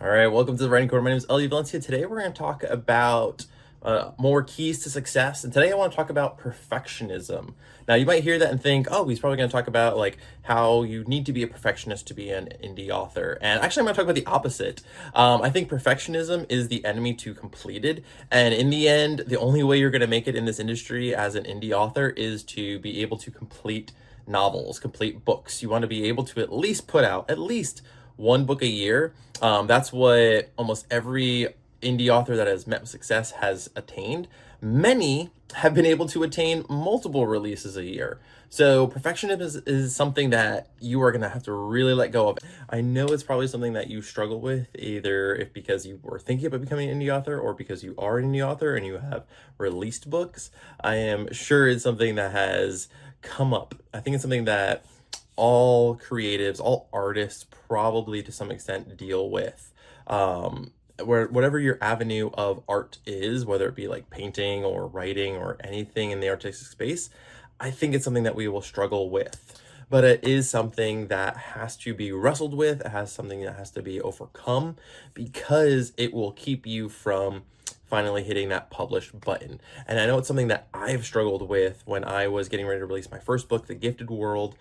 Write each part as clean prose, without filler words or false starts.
All right, welcome to the Writing Corner. My name is LD Valencia. Today we're going to talk about more keys to success. And today I want to talk about perfectionism. Now you might hear that and think, oh, he's probably going to talk about like how you need to be a perfectionist to be an indie author. And actually I'm going to talk about the opposite. I think perfectionism is the enemy to completed. And in the end, the only way you're going to make it in this industry as an indie author is to be able to complete novels, complete books. You want to be able to at least put out at least one book a year. That's what almost every indie author that has met with success has attained. Many have been able to attain multiple releases a year. So perfectionism is something that you are going to have to really let go of. I know it's probably something that you struggle with, either if because you were thinking about becoming an indie author or because you are an indie author and you have released books. I am sure it's something that has come up. I think it's something that all creatives, all artists probably to some extent deal with. Whatever your avenue of art is, whether it be like painting or writing or anything in the artistic space, I think it's something that we will struggle with. But it is something that has to be wrestled with. It has something that has to be overcome because it will keep you from finally hitting that publish button. And I know it's something that I've struggled with when I was getting ready to release my first book, The Gifted World.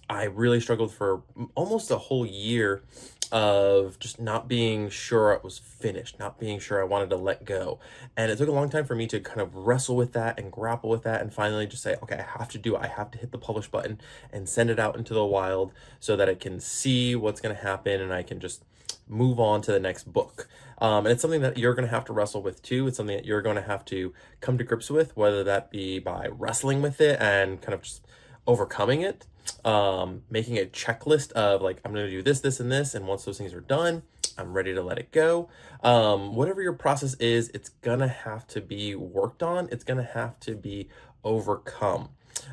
I really struggled for almost a whole year of just not being sure it was finished, not being sure I wanted to let go. And it took a long time for me to kind of wrestle with that and grapple with that and finally just say, okay, I have to do it. I have to hit the publish button and send it out into the wild so that I can see what's going to happen and I can just move on to the next book. And it's something that you're going to have to wrestle with too. It's something that you're going to have to come to grips with, whether that be by wrestling with it and kind of just overcoming it, making a checklist of like, I'm going to do this, this, and this. And once those things are done, I'm ready to let it go. Whatever your process is, it's going to have to be worked on. It's going to have to be overcome.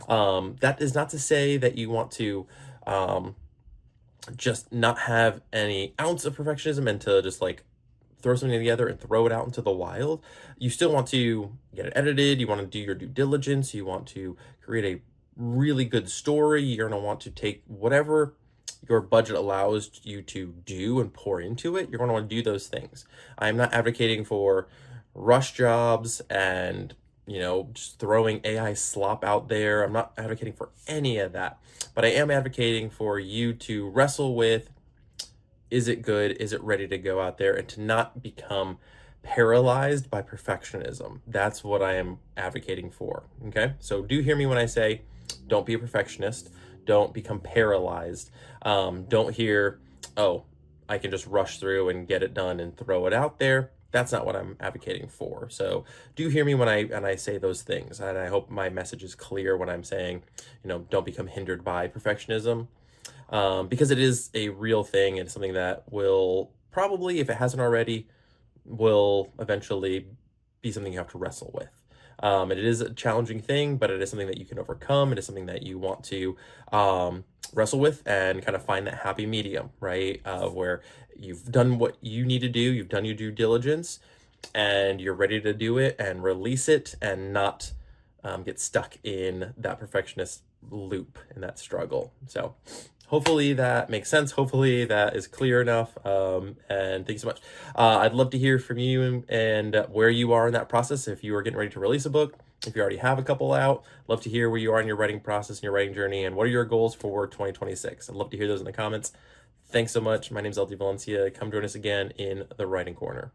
That is not to say that you want to just not have any ounce of perfectionism and to just like throw something together and throw it out into the wild. You still want to get it edited. You want to do your due diligence. You want to create a really good story. You're going to want to take whatever your budget allows you to do and pour into it. You're going to want to do those things. I'm not advocating for rush jobs and just throwing AI slop out there. I'm not advocating for any of that, but I am advocating for you to wrestle with, is it good? Is it ready to go out there? And to not become paralyzed by perfectionism. That's what I am advocating for. Okay. So do hear me when I say, don't be a perfectionist. Don't become paralyzed. Don't hear, oh, I can just rush through and get it done and throw it out there. That's not what I'm advocating for. So do hear me when I say those things. And I hope my message is clear when I'm saying, don't become hindered by perfectionism. Because it is a real thing and something that will probably, if it hasn't already, will eventually be something you have to wrestle with. And it is a challenging thing, but it is something that you can overcome. It is something that you want to wrestle with and kind of find that happy medium, right? Where you've done what you need to do, you've done your due diligence, and you're ready to do it and release it and not get stuck in that perfectionist loop and that struggle. So hopefully that makes sense. Hopefully that is clear enough. And thanks so much. I'd love to hear from you and where you are in that process. If you are getting ready to release a book, if you already have a couple out, love to hear where you are in your writing process and your writing journey and what are your goals for 2026. I'd love to hear those in the comments. Thanks so much. My name is LD Valencia. Come join us again in the Writing Corner.